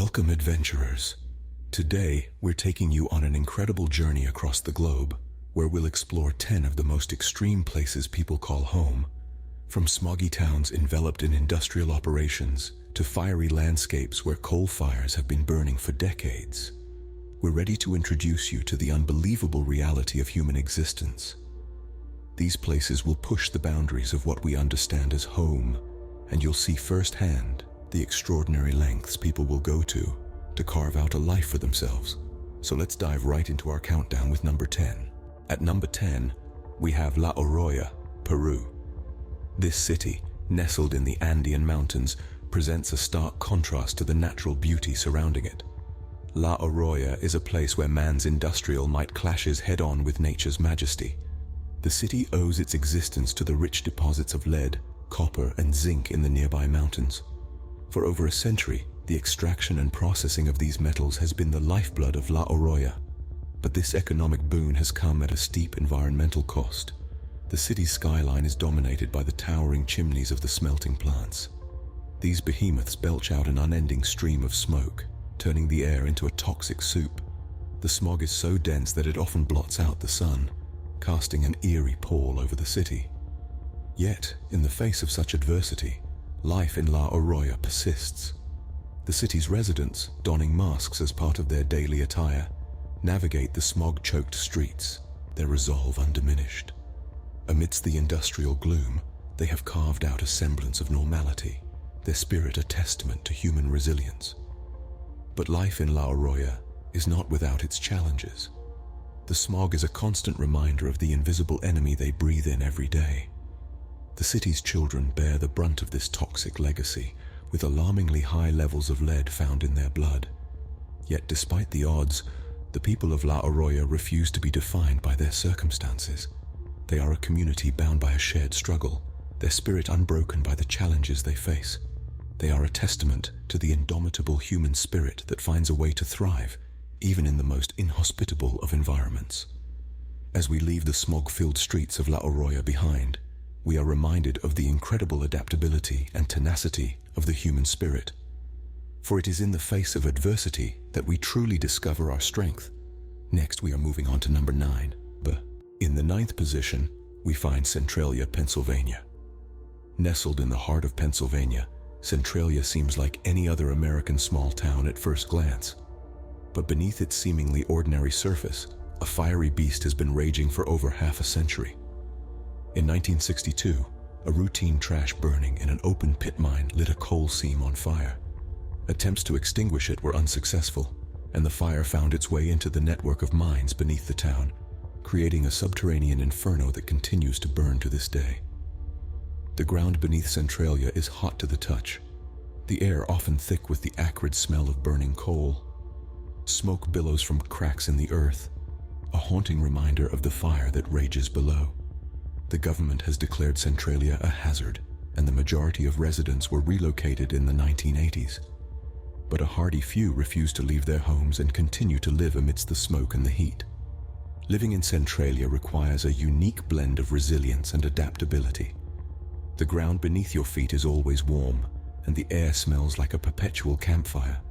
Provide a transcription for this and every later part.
Welcome, adventurers. Today, we're taking you on an incredible journey across the globe, where we'll explore 10 of the most extreme places people call home. From smoggy towns enveloped in industrial operations to fiery landscapes where coal fires have been burning for decades. We're ready to introduce you to the unbelievable reality of human existence. These places will push the boundaries of what we understand as home, and you'll see firsthand the extraordinary lengths people will go to carve out a life for themselves. So let's dive right into our countdown with number 10. At number 10, we have La Oroya, Peru. This city, nestled in the Andean mountains, presents a stark contrast to the natural beauty surrounding it. La Oroya is a place where man's industrial might clashes head-on with nature's majesty. The city owes its existence to the rich deposits of lead, copper, and zinc in the nearby mountains. For over a century, the extraction and processing of these metals has been the lifeblood of La Oroya. But this economic boon has come at a steep environmental cost. The city's skyline is dominated by the towering chimneys of the smelting plants. These behemoths belch out an unending stream of smoke, turning the air into a toxic soup. The smog is so dense that it often blots out the sun, casting an eerie pall over the city. Yet, in the face of such adversity, life in La Oroya persists. The city's residents, donning masks as part of their daily attire, navigate the smog-choked streets, their resolve undiminished. Amidst the industrial gloom, they have carved out a semblance of normality, their spirit a testament to human resilience. But life in La Oroya is not without its challenges. The smog is a constant reminder of the invisible enemy they breathe in every day. The city's children bear the brunt of this toxic legacy, with alarmingly high levels of lead found in their blood. Yet despite the odds, the people of La Oroya refuse to be defined by their circumstances. They are a community bound by a shared struggle, their spirit unbroken by the challenges they face. They are a testament to the indomitable human spirit that finds a way to thrive, even in the most inhospitable of environments. As we leave the smog-filled streets of La Oroya behind, we are reminded of the incredible adaptability and tenacity of the human spirit. For it is in the face of adversity that we truly discover our strength. Next, we are moving on to number 9. In the 9th position, we find Centralia, Pennsylvania. Nestled in the heart of Pennsylvania, Centralia seems like any other American small town at first glance. But beneath its seemingly ordinary surface, a fiery beast has been raging for over half a century. In 1962, a routine trash burning in an open pit mine lit a coal seam on fire. Attempts to extinguish it were unsuccessful, and the fire found its way into the network of mines beneath the town, creating a subterranean inferno that continues to burn to this day. The ground beneath Centralia is hot to the touch, the air often thick with the acrid smell of burning coal. Smoke billows from cracks in the earth, a haunting reminder of the fire that rages below. The government has declared Centralia a hazard, and the majority of residents were relocated in the 1980s. But a hardy few refuse to leave their homes and continue to live amidst the smoke and the heat. Living in Centralia requires a unique blend of resilience and adaptability. The ground beneath your feet is always warm, and the air smells like a perpetual campfire.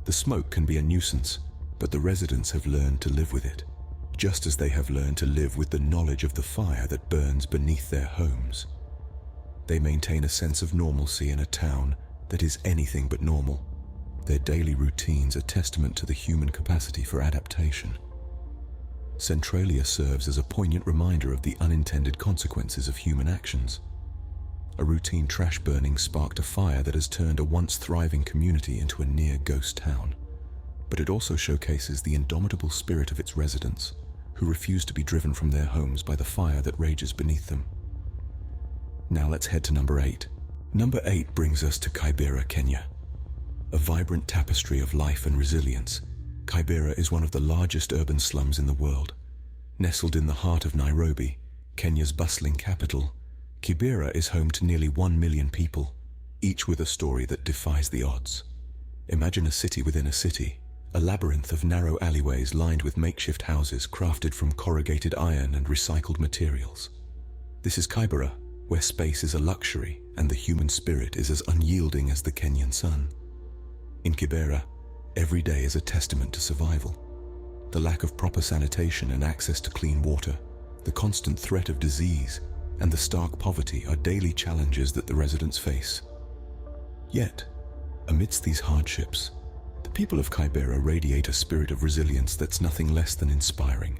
The smoke can be a nuisance, but the residents have learned to live with it, just as they have learned to live with the knowledge of the fire that burns beneath their homes. They maintain a sense of normalcy in a town that is anything but normal. Their daily routines are testament to the human capacity for adaptation. Centralia serves as a poignant reminder of the unintended consequences of human actions. A routine trash burning sparked a fire that has turned a once thriving community into a near ghost town. But it also showcases the indomitable spirit of its residents, who refuse to be driven from their homes by the fire that rages beneath them. Now let's head to number 8. Number 8 brings us to Kibera, Kenya. A vibrant tapestry of life and resilience, Kibera is one of the largest urban slums in the world. Nestled in the heart of Nairobi, Kenya's bustling capital, Kibera is home to nearly 1 million people, each with a story that defies the odds. Imagine a city within a city, a labyrinth of narrow alleyways lined with makeshift houses crafted from corrugated iron and recycled materials. This is Kibera, where space is a luxury and the human spirit is as unyielding as the Kenyan sun. In Kibera, Every day is a testament to survival. The lack of proper sanitation and access to clean water, the constant threat of disease, and the stark poverty are daily challenges that the residents face. Yet, amidst these hardships, the people of Kibera radiate a spirit of resilience that's nothing less than inspiring.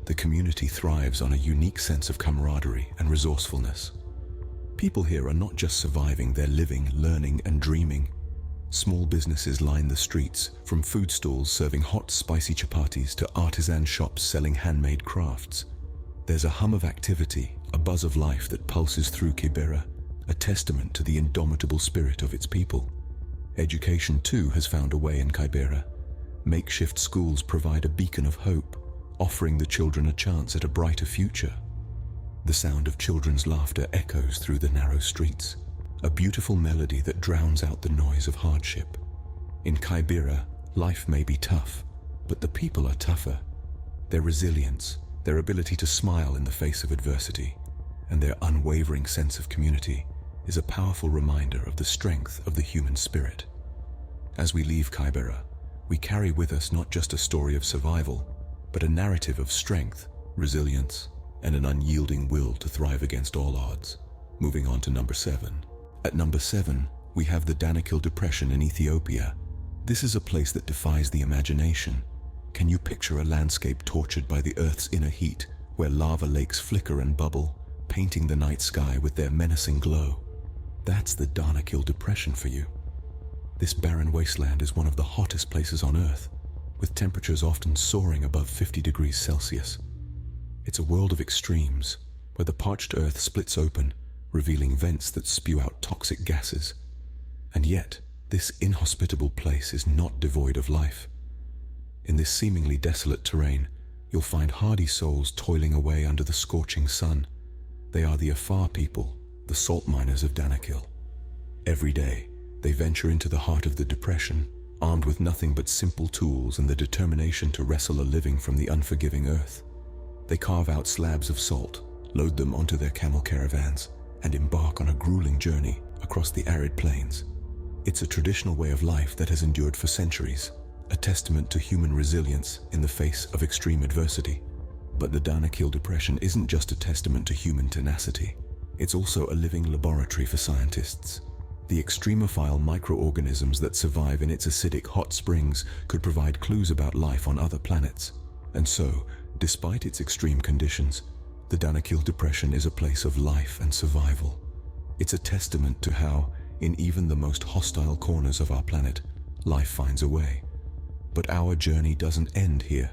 The community thrives on a unique sense of camaraderie and resourcefulness. People here are not just surviving, they're living, learning, and dreaming. Small businesses line the streets, from food stalls serving hot, spicy chapatis to artisan shops selling handmade crafts. There's a hum of activity, a buzz of life that pulses through Kibera, a testament to the indomitable spirit of its people. Education, too, has found a way in Kibera. Makeshift schools provide a beacon of hope, offering the children a chance at a brighter future. The sound of children's laughter echoes through the narrow streets, a beautiful melody that drowns out the noise of hardship. In Kibera, life may be tough, but the people are tougher. Their resilience, their ability to smile in the face of adversity, and their unwavering sense of community is a powerful reminder of the strength of the human spirit. As we leave Kibera, we carry with us not just a story of survival, but a narrative of strength, resilience, and an unyielding will to thrive against all odds. Moving on to number 7. At number 7, we have the Danakil Depression in Ethiopia. This is a place that defies the imagination. Can you picture a landscape tortured by the Earth's inner heat, where lava lakes flicker and bubble, painting the night sky with their menacing glow? That's the Danakil Depression for you. This barren wasteland is one of the hottest places on Earth, with temperatures often soaring above 50 degrees Celsius. It's a world of extremes, where the parched Earth splits open, revealing vents that spew out toxic gases. And yet, this inhospitable place is not devoid of life. In this seemingly desolate terrain, you'll find hardy souls toiling away under the scorching sun. They are the Afar people, the salt miners of Danakil. Every day, they venture into the heart of the depression, armed with nothing but simple tools and the determination to wrestle a living from the unforgiving earth. They carve out slabs of salt, load them onto their camel caravans, and embark on a grueling journey across the arid plains. It's a traditional way of life that has endured for centuries, a testament to human resilience in the face of extreme adversity. But the Danakil Depression isn't just a testament to human tenacity. It's also a living laboratory for scientists. The extremophile microorganisms that survive in its acidic hot springs could provide clues about life on other planets. And so, despite its extreme conditions, the Danakil Depression is a place of life and survival. It's a testament to how, in even the most hostile corners of our planet, life finds a way. But our journey doesn't end here.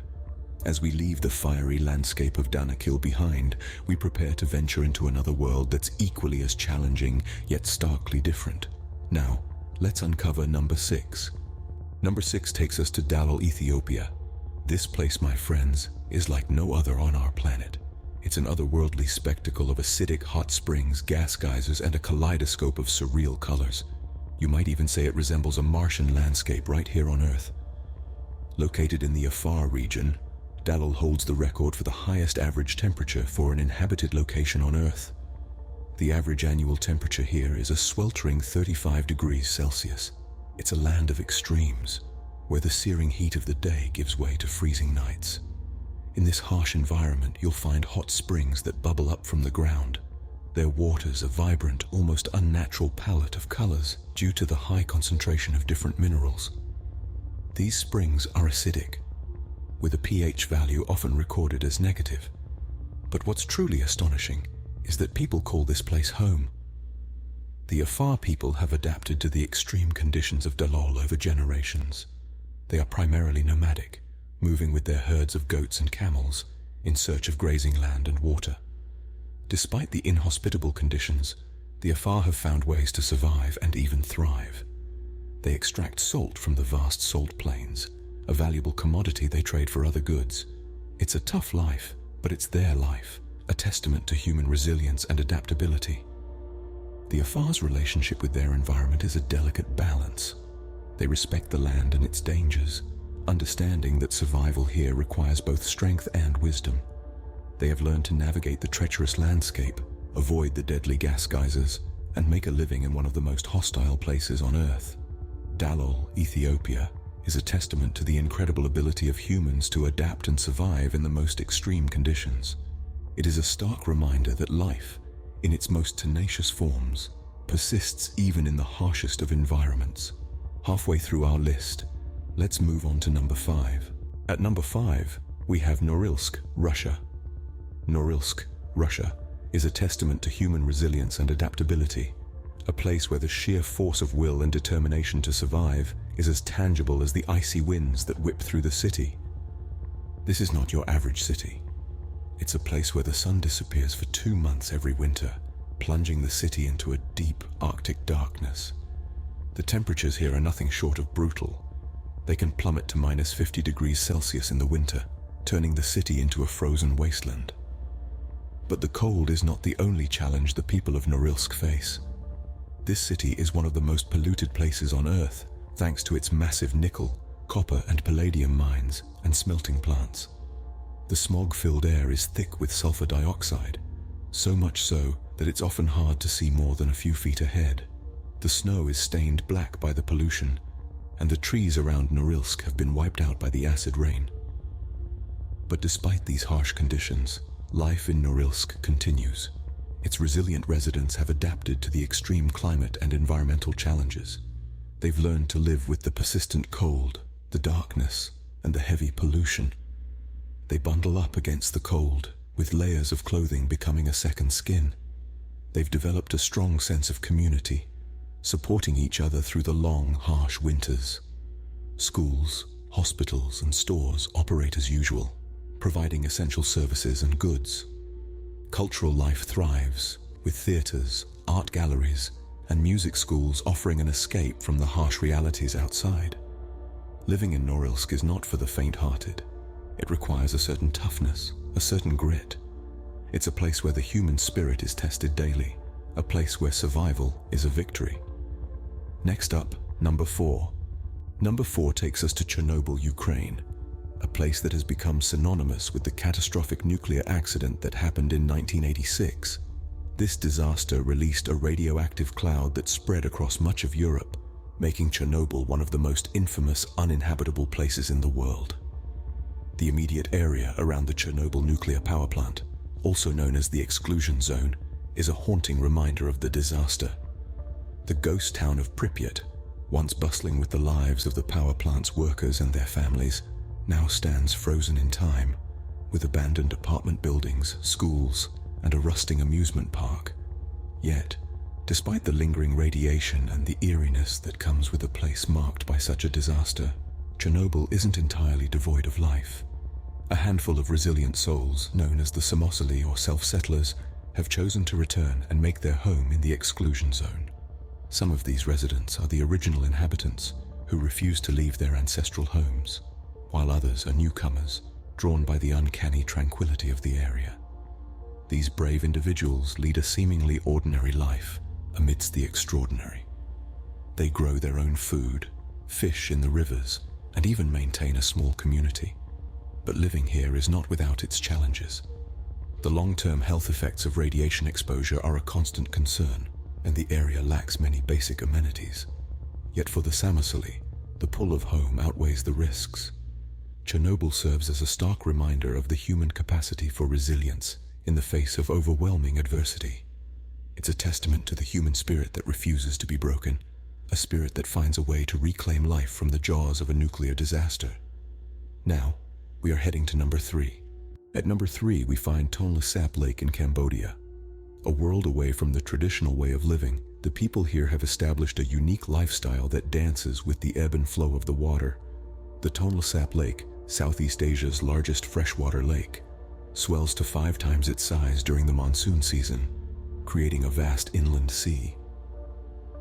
As we leave the fiery landscape of Danakil behind, we prepare to venture into another world that's equally as challenging, yet starkly different. Now, let's uncover number 6. Number 6 takes us to Dalol, Ethiopia. This place, my friends, is like no other on our planet. It's an otherworldly spectacle of acidic hot springs, gas geysers, and a kaleidoscope of surreal colors. You might even say it resembles a Martian landscape right here on Earth. Located in the Afar region, Dalol holds the record for the highest average temperature for an inhabited location on Earth. The average annual temperature here is a sweltering 35 degrees Celsius. It's a land of extremes, where the searing heat of the day gives way to freezing nights. In this harsh environment, you'll find hot springs that bubble up from the ground. Their waters a vibrant, almost unnatural palette of colors due to the high concentration of different minerals. These springs are acidic, with a pH value often recorded as negative. But what's truly astonishing is that people call this place home. The Afar people have adapted to the extreme conditions of Dalol over generations. They are primarily nomadic, moving with their herds of goats and camels in search of grazing land and water. Despite the inhospitable conditions, the Afar have found ways to survive and even thrive. They extract salt from the vast salt plains, a valuable commodity they trade for other goods. It's a tough life, but it's their life, a testament to human resilience and adaptability. The Afar's relationship with their environment is a delicate balance. They respect the land and its dangers, understanding that survival here requires both strength and wisdom. They have learned to navigate the treacherous landscape, avoid the deadly gas geysers, and make a living in one of the most hostile places on Earth. Dalol, Ethiopia, is a testament to the incredible ability of humans to adapt and survive in the most extreme conditions. It is a stark reminder that life, in its most tenacious forms, persists even in the harshest of environments. Halfway through our list, let's move on to number 5. At number 5, we have Norilsk, Russia. Norilsk, Russia, is a testament to human resilience and adaptability, a place where the sheer force of will and determination to survive is as tangible as the icy winds that whip through the city. This is not your average city. It's a place where the sun disappears for 2 months every winter, plunging the city into a deep Arctic darkness. The temperatures here are nothing short of brutal. They can plummet to minus 50 degrees Celsius in the winter, turning the city into a frozen wasteland. But the cold is not the only challenge the people of Norilsk face. This city is one of the most polluted places on Earth, thanks to its massive nickel, copper and palladium mines and smelting plants. The smog-filled air is thick with sulfur dioxide, so much so that it's often hard to see more than a few feet ahead. The snow is stained black by the pollution, and the trees around Norilsk have been wiped out by the acid rain. But despite these harsh conditions, life in Norilsk continues. Its resilient residents have adapted to the extreme climate and environmental challenges. They've learned to live with the persistent cold, the darkness, and the heavy pollution. They bundle up against the cold, with layers of clothing becoming a second skin. They've developed a strong sense of community, supporting each other through the long, harsh winters. Schools, hospitals, and stores operate as usual, providing essential services and goods. Cultural life thrives, with theaters, art galleries, and music schools offering an escape from the harsh realities outside. Living in Norilsk is not for the faint-hearted. It requires a certain toughness, a certain grit. It's a place where the human spirit is tested daily, a place where survival is a victory. Next up, number 4. Number 4 takes us to Chernobyl, Ukraine, a place that has become synonymous with the catastrophic nuclear accident that happened in 1986. This disaster released a radioactive cloud that spread across much of Europe, making Chernobyl one of the most infamous uninhabitable places in the world. The immediate area around the Chernobyl nuclear power plant, also known as the exclusion zone, is a haunting reminder of the disaster. The ghost town of Pripyat, once bustling with the lives of the power plant's workers and their families, now stands frozen in time, with abandoned apartment buildings, schools, and a rusting amusement park. Yet, despite the lingering radiation and the eeriness that comes with a place marked by such a disaster, Chernobyl isn't entirely devoid of life. A handful of resilient souls, known as the Samosili or self-settlers, have chosen to return and make their home in the exclusion zone. Some of these residents are the original inhabitants who refuse to leave their ancestral homes, while others are newcomers, drawn by the uncanny tranquility of the area. These brave individuals lead a seemingly ordinary life amidst the extraordinary. They grow their own food, fish in the rivers, and even maintain a small community. But living here is not without its challenges. The long-term health effects of radiation exposure are a constant concern, and the area lacks many basic amenities. Yet for the Samosili, the pull of home outweighs the risks. Chernobyl serves as a stark reminder of the human capacity for resilience in the face of overwhelming adversity. It's a testament to the human spirit that refuses to be broken, a spirit that finds a way to reclaim life from the jaws of a nuclear disaster. Now, we are heading to number 3. At number 3, we find Tonle Sap Lake in Cambodia. A world away from the traditional way of living, the people here have established a unique lifestyle that dances with the ebb and flow of the water. The Tonle Sap Lake, Southeast Asia's largest freshwater lake, swells to 5 times its size during the monsoon season, creating a vast inland sea.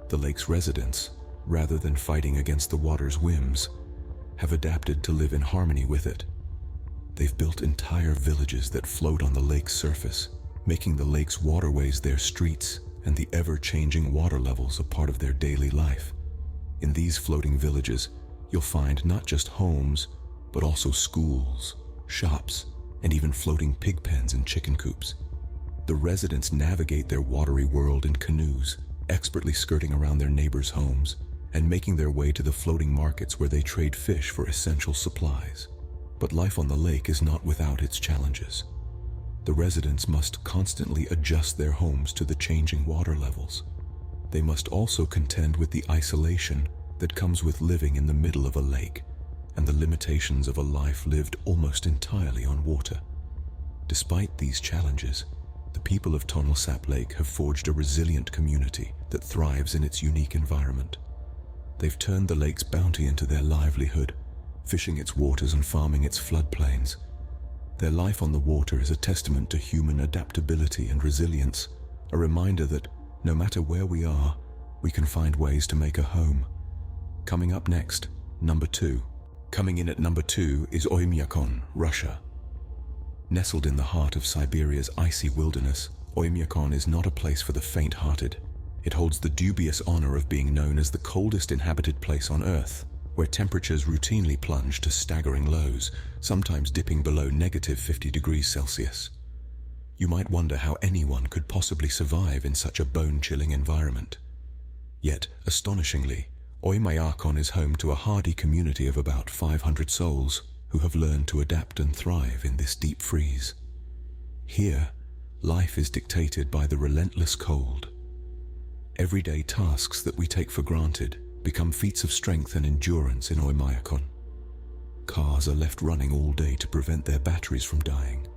The lake's residents, rather than fighting against the water's whims, have adapted to live in harmony with it. They've built entire villages that float on the lake's surface, making the lake's waterways their streets and the ever-changing water levels a part of their daily life. In these floating villages, you'll find not just homes, but also schools, shops, and even floating pig pens and chicken coops. The residents navigate their watery world in canoes, expertly skirting around their neighbors' homes and making their way to the floating markets where they trade fish for essential supplies. But life on the lake is not without its challenges. The residents must constantly adjust their homes to the changing water levels. They must also contend with the isolation that comes with living in the middle of a lake and the limitations of a life lived almost entirely on water. Despite these challenges, the people of Tonle Sap Lake have forged a resilient community that thrives in its unique environment. They've turned the lake's bounty into their livelihood, fishing its waters and farming its floodplains. Their life on the water is a testament to human adaptability and resilience, a reminder that no matter where we are, we can find ways to make a home. Coming up next, number 2. Coming in at number 2 is Oymyakon, Russia. Nestled in the heart of Siberia's icy wilderness, Oymyakon is not a place for the faint-hearted. It holds the dubious honor of being known as the coldest inhabited place on Earth, where temperatures routinely plunge to staggering lows, sometimes dipping below -50 degrees Celsius. You might wonder how anyone could possibly survive in such a bone-chilling environment. Yet, astonishingly, Oymyakon is home to a hardy community of about 500 souls who have learned to adapt and thrive in this deep freeze. Here, life is dictated by the relentless cold. Everyday tasks that we take for granted become feats of strength and endurance in Oymyakon. Cars are left running all day to prevent their batteries from dying.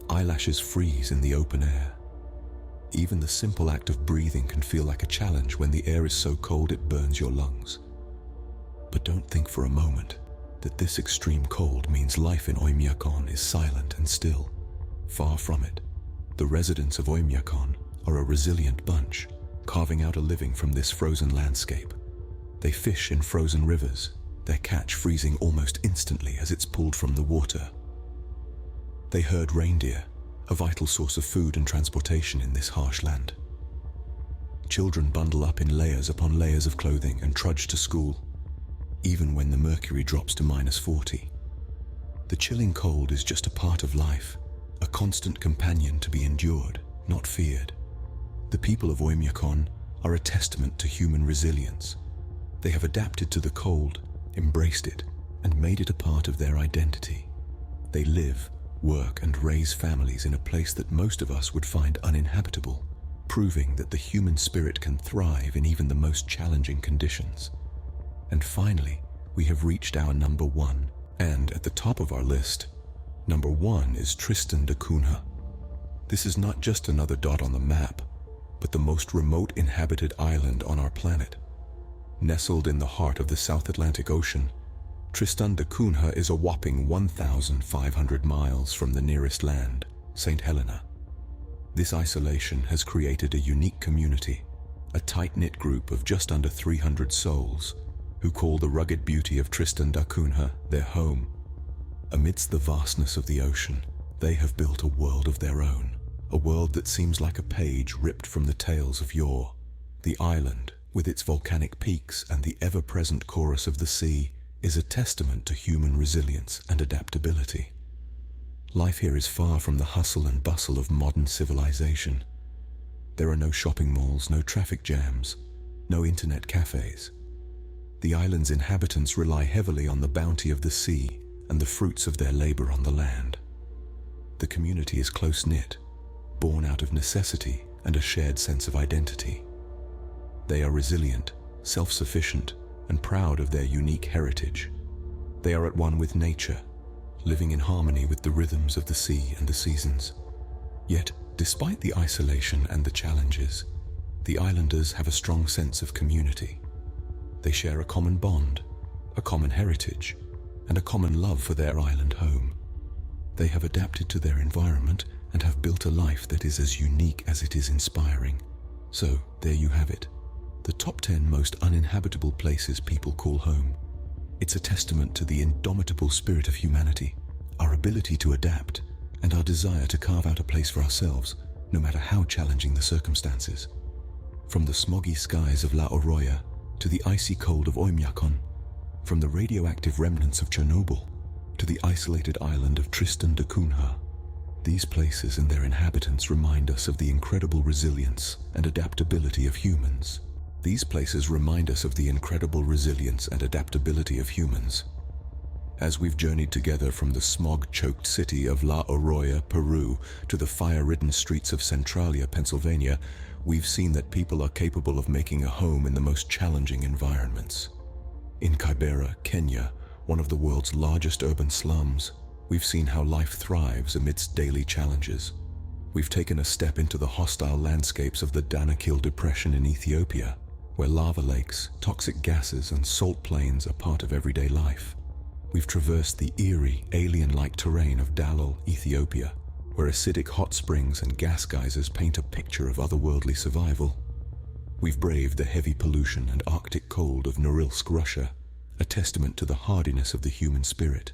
Eyelashes freeze in the open air. Even the simple act of breathing can feel like a challenge when the air is so cold it burns your lungs. But don't think for a moment that this extreme cold means life in Oymyakon is silent and still. Far from it. The residents of Oymyakon are a resilient bunch, carving out a living from this frozen landscape. They fish in frozen rivers, their catch freezing almost instantly as it's pulled from the water. They herd reindeer, a vital source of food and transportation in this harsh land. Children bundle up in layers upon layers of clothing and trudge to school, even when the mercury drops to -40. The chilling cold is just a part of life, a constant companion to be endured, not feared. The people of Oymyakon are a testament to human resilience. They have adapted to the cold, embraced it, and made it a part of their identity. They live, work, and raise families in a place that most of us would find uninhabitable, proving that the human spirit can thrive in even the most challenging conditions. And finally, we have reached our number 1, and at the top of our list, number 1 is Tristan da Cunha. This is not just another dot on the map, but the most remote inhabited island on our planet. Nestled in the heart of the South Atlantic Ocean, Tristan da Cunha is a whopping 1,500 miles from the nearest land, St. Helena. This isolation has created a unique community, a tight-knit group of just under 300 souls, who call the rugged beauty of Tristan da Cunha their home. Amidst the vastness of the ocean, they have built a world of their own, a world that seems like a page ripped from the tales of yore. The island, with its volcanic peaks and the ever-present chorus of the sea, is a testament to human resilience and adaptability. Life here is far from the hustle and bustle of modern civilization. There are no shopping malls, no traffic jams, no internet cafes. The island's inhabitants rely heavily on the bounty of the sea and the fruits of their labor on the land. The community is close-knit, born out of necessity and a shared sense of identity. They are resilient, self-sufficient, and proud of their unique heritage. They are at one with nature, living in harmony with the rhythms of the sea and the seasons. Yet, despite the isolation and the challenges, the islanders have a strong sense of community. They share a common bond, a common heritage, and a common love for their island home. They have adapted to their environment and have built a life that is as unique as it is inspiring. So, there you have it. The top 10 most uninhabitable places people call home. It's a testament to the indomitable spirit of humanity, our ability to adapt, and our desire to carve out a place for ourselves, no matter how challenging the circumstances. From the smoggy skies of La Oroya to the icy cold of Oymyakon, from the radioactive remnants of Chernobyl to the isolated island of Tristan da Cunha, these places and their inhabitants remind us of the incredible resilience and adaptability of humans. These places remind us of the incredible resilience and adaptability of humans. As we've journeyed together from the smog-choked city of La Oroya, Peru, to the fire-ridden streets of Centralia, Pennsylvania, we've seen that people are capable of making a home in the most challenging environments. In Kibera, Kenya, one of the world's largest urban slums, we've seen how life thrives amidst daily challenges. We've taken a step into the hostile landscapes of the Danakil Depression in Ethiopia, where lava lakes, toxic gases, and salt plains are part of everyday life. We've traversed the eerie, alien-like terrain of Dalol, Ethiopia, where acidic hot springs and gas geysers paint a picture of otherworldly survival. We've braved the heavy pollution and Arctic cold of Norilsk, Russia, a testament to the hardiness of the human spirit.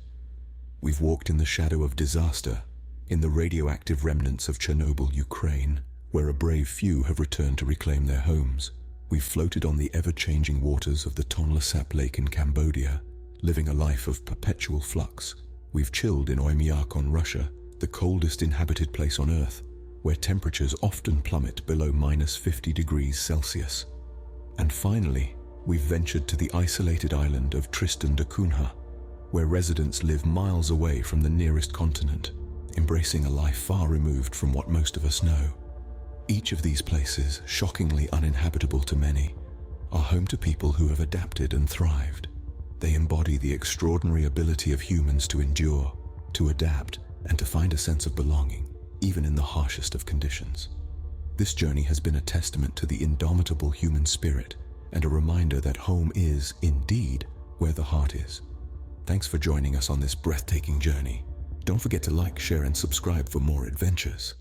We've walked in the shadow of disaster, in the radioactive remnants of Chernobyl, Ukraine, where a brave few have returned to reclaim their homes. We've floated on the ever-changing waters of the Tonle Sap Lake in Cambodia, living a life of perpetual flux. We've chilled in Oymyakon, Russia, the coldest inhabited place on Earth, where temperatures often plummet below -50 degrees Celsius. And finally, we've ventured to the isolated island of Tristan da Cunha, where residents live miles away from the nearest continent, embracing a life far removed from what most of us know. Each of these places, shockingly uninhabitable to many, are home to people who have adapted and thrived. They embody the extraordinary ability of humans to endure, to adapt, and to find a sense of belonging, even in the harshest of conditions. This journey has been a testament to the indomitable human spirit and a reminder that home is, indeed, where the heart is. Thanks for joining us on this breathtaking journey. Don't forget to like, share, and subscribe for more adventures.